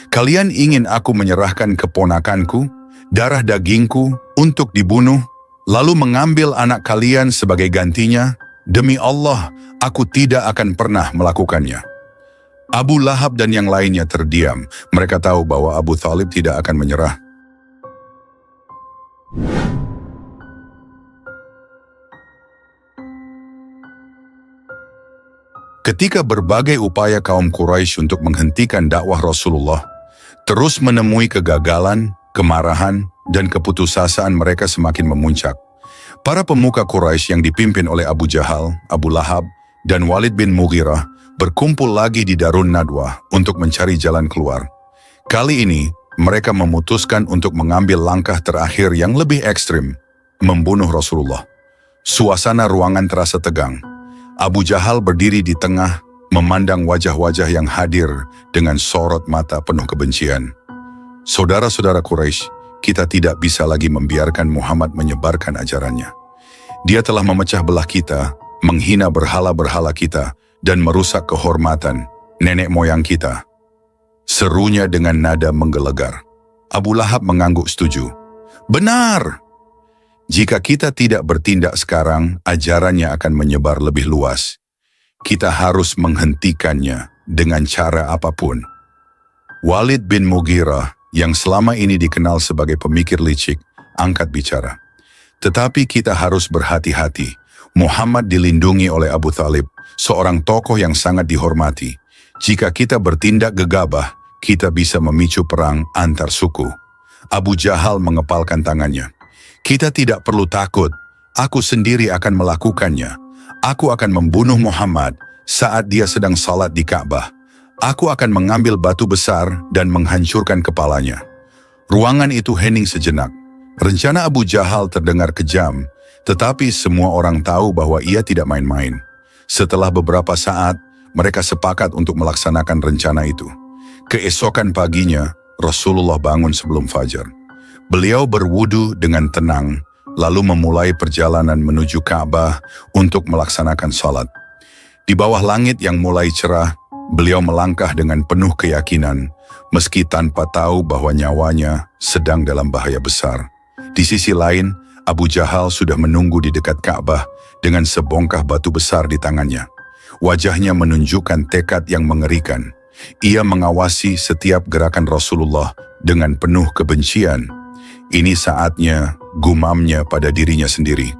"Kalian ingin aku menyerahkan keponakanku, darah dagingku, untuk dibunuh, lalu mengambil anak kalian sebagai gantinya? Demi Allah, aku tidak akan pernah melakukannya." Abu Lahab dan yang lainnya terdiam. Mereka tahu bahwa Abu Thalib tidak akan menyerah. Ketika berbagai upaya kaum Quraisy untuk menghentikan dakwah Rasulullah terus menemui kegagalan, kemarahan, dan keputusasaan mereka semakin memuncak, para pemuka Quraisy yang dipimpin oleh Abu Jahal, Abu Lahab, dan Walid bin Mughirah berkumpul lagi di Darun Nadwah untuk mencari jalan keluar. Kali ini, mereka memutuskan untuk mengambil langkah terakhir yang lebih ekstrim, membunuh Rasulullah. Suasana ruangan terasa tegang. Abu Jahal berdiri di tengah, memandang wajah-wajah yang hadir dengan sorot mata penuh kebencian. "Saudara-saudara Quraisy, kita tidak bisa lagi membiarkan Muhammad menyebarkan ajarannya. Dia telah memecah belah kita, menghina berhala-berhala kita, dan merusak kehormatan nenek moyang kita," serunya dengan nada menggelegar. Abu Lahab mengangguk setuju. "Benar! Jika kita tidak bertindak sekarang, ajarannya akan menyebar lebih luas. Kita harus menghentikannya dengan cara apapun." Walid bin Mughirah, yang selama ini dikenal sebagai pemikir licik, angkat bicara. "Tetapi kita harus berhati-hati. Muhammad dilindungi oleh Abu Thalib, seorang tokoh yang sangat dihormati. Jika kita bertindak gegabah, kita bisa memicu perang antar suku." Abu Jahal mengepalkan tangannya. "Kita tidak perlu takut. Aku sendiri akan melakukannya. Aku akan membunuh Muhammad saat dia sedang salat di Ka'bah. Aku akan mengambil batu besar dan menghancurkan kepalanya." Ruangan itu hening sejenak. Rencana Abu Jahal terdengar kejam, tetapi semua orang tahu bahwa ia tidak main-main. Setelah beberapa saat, mereka sepakat untuk melaksanakan rencana itu. Keesokan paginya, Rasulullah bangun sebelum fajar. Beliau berwudu dengan tenang, lalu memulai perjalanan menuju Ka'bah untuk melaksanakan salat. Di bawah langit yang mulai cerah, beliau melangkah dengan penuh keyakinan, meski tanpa tahu bahwa nyawanya sedang dalam bahaya besar. Di sisi lain, Abu Jahal sudah menunggu di dekat Ka'bah dengan sebongkah batu besar di tangannya. Wajahnya menunjukkan tekad yang mengerikan. Ia mengawasi setiap gerakan Rasulullah dengan penuh kebencian. Ini saatnya, gumamnya pada dirinya sendiri.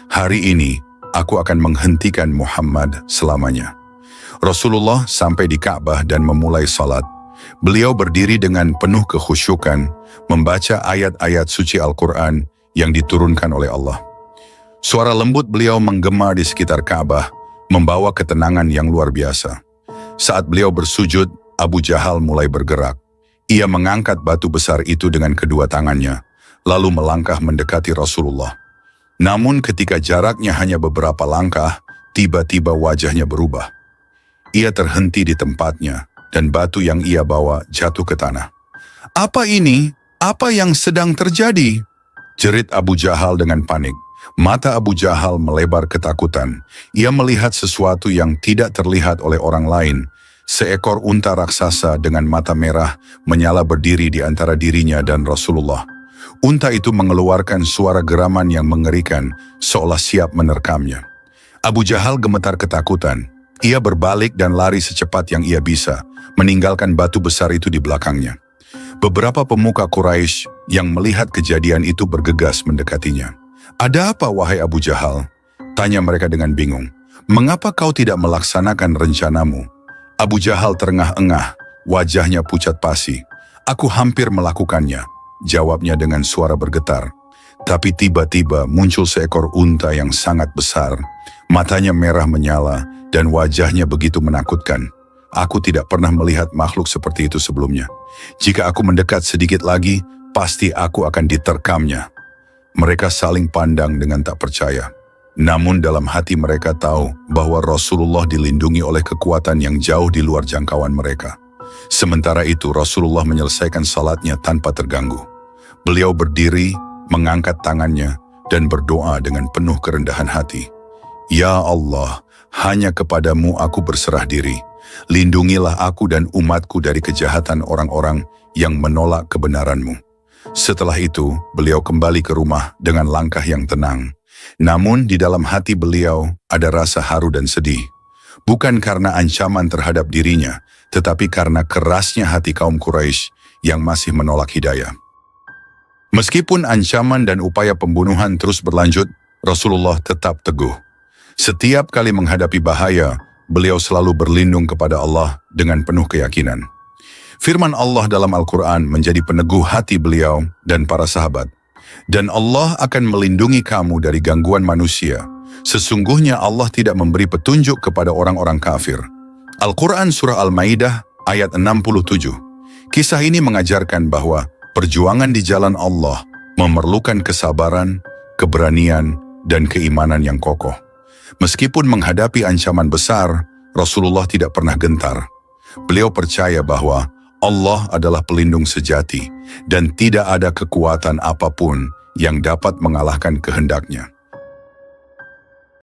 "Hari ini, aku akan menghentikan Muhammad selamanya." Rasulullah sampai di Ka'bah dan memulai salat. Beliau berdiri dengan penuh kekhusyukan, membaca ayat-ayat suci Al-Quran yang diturunkan oleh Allah. Suara lembut beliau menggema di sekitar Ka'bah, membawa ketenangan yang luar biasa. Saat beliau bersujud, Abu Jahal mulai bergerak. Ia mengangkat batu besar itu dengan kedua tangannya, lalu melangkah mendekati Rasulullah. Namun ketika jaraknya hanya beberapa langkah, tiba-tiba wajahnya berubah. Ia terhenti di tempatnya, dan batu yang ia bawa jatuh ke tanah. "Apa ini? Apa yang sedang terjadi?" jerit Abu Jahal dengan panik. Mata Abu Jahal melebar ketakutan. Ia melihat sesuatu yang tidak terlihat oleh orang lain. Seekor unta raksasa dengan mata merah menyala berdiri di antara dirinya dan Rasulullah. Unta itu mengeluarkan suara geraman yang mengerikan, seolah siap menerkamnya. Abu Jahal gemetar ketakutan. Ia berbalik dan lari secepat yang ia bisa, meninggalkan batu besar itu di belakangnya. Beberapa pemuka Quraisy yang melihat kejadian itu bergegas mendekatinya. "Ada apa, wahai Abu Jahal?" tanya mereka dengan bingung. "Mengapa kau tidak melaksanakan rencanamu?" Abu Jahal terengah-engah, wajahnya pucat pasi. "Aku hampir melakukannya," jawabnya dengan suara bergetar. Tapi tiba-tiba muncul seekor unta yang sangat besar. Matanya merah menyala dan wajahnya begitu menakutkan. Aku tidak pernah melihat makhluk seperti itu sebelumnya. Jika aku mendekat sedikit lagi, pasti aku akan diterkamnya. Mereka saling pandang dengan tak percaya. Namun dalam hati mereka tahu bahwa Rasulullah dilindungi oleh kekuatan yang jauh di luar jangkauan mereka. Sementara itu Rasulullah menyelesaikan salatnya tanpa terganggu. Beliau berdiri, mengangkat tangannya, dan berdoa dengan penuh kerendahan hati. "Ya Allah, hanya kepadamu aku berserah diri. Lindungilah aku dan umatku dari kejahatan orang-orang yang menolak kebenaranmu." Setelah itu, beliau kembali ke rumah dengan langkah yang tenang. Namun di dalam hati beliau ada rasa haru dan sedih. Bukan karena ancaman terhadap dirinya, tetapi karena kerasnya hati kaum Quraisy yang masih menolak hidayah. Meskipun ancaman dan upaya pembunuhan terus berlanjut, Rasulullah tetap teguh. Setiap kali menghadapi bahaya, beliau selalu berlindung kepada Allah dengan penuh keyakinan. Firman Allah dalam Al-Quran menjadi peneguh hati beliau dan para sahabat. "Dan Allah akan melindungi kamu dari gangguan manusia. Sesungguhnya Allah tidak memberi petunjuk kepada orang-orang kafir." Al-Quran Surah Al-Maidah ayat 67. Kisah ini mengajarkan bahwa perjuangan di jalan Allah memerlukan kesabaran, keberanian, dan keimanan yang kokoh. Meskipun menghadapi ancaman besar, Rasulullah tidak pernah gentar. Beliau percaya bahwa Allah adalah pelindung sejati dan tidak ada kekuatan apapun yang dapat mengalahkan kehendaknya.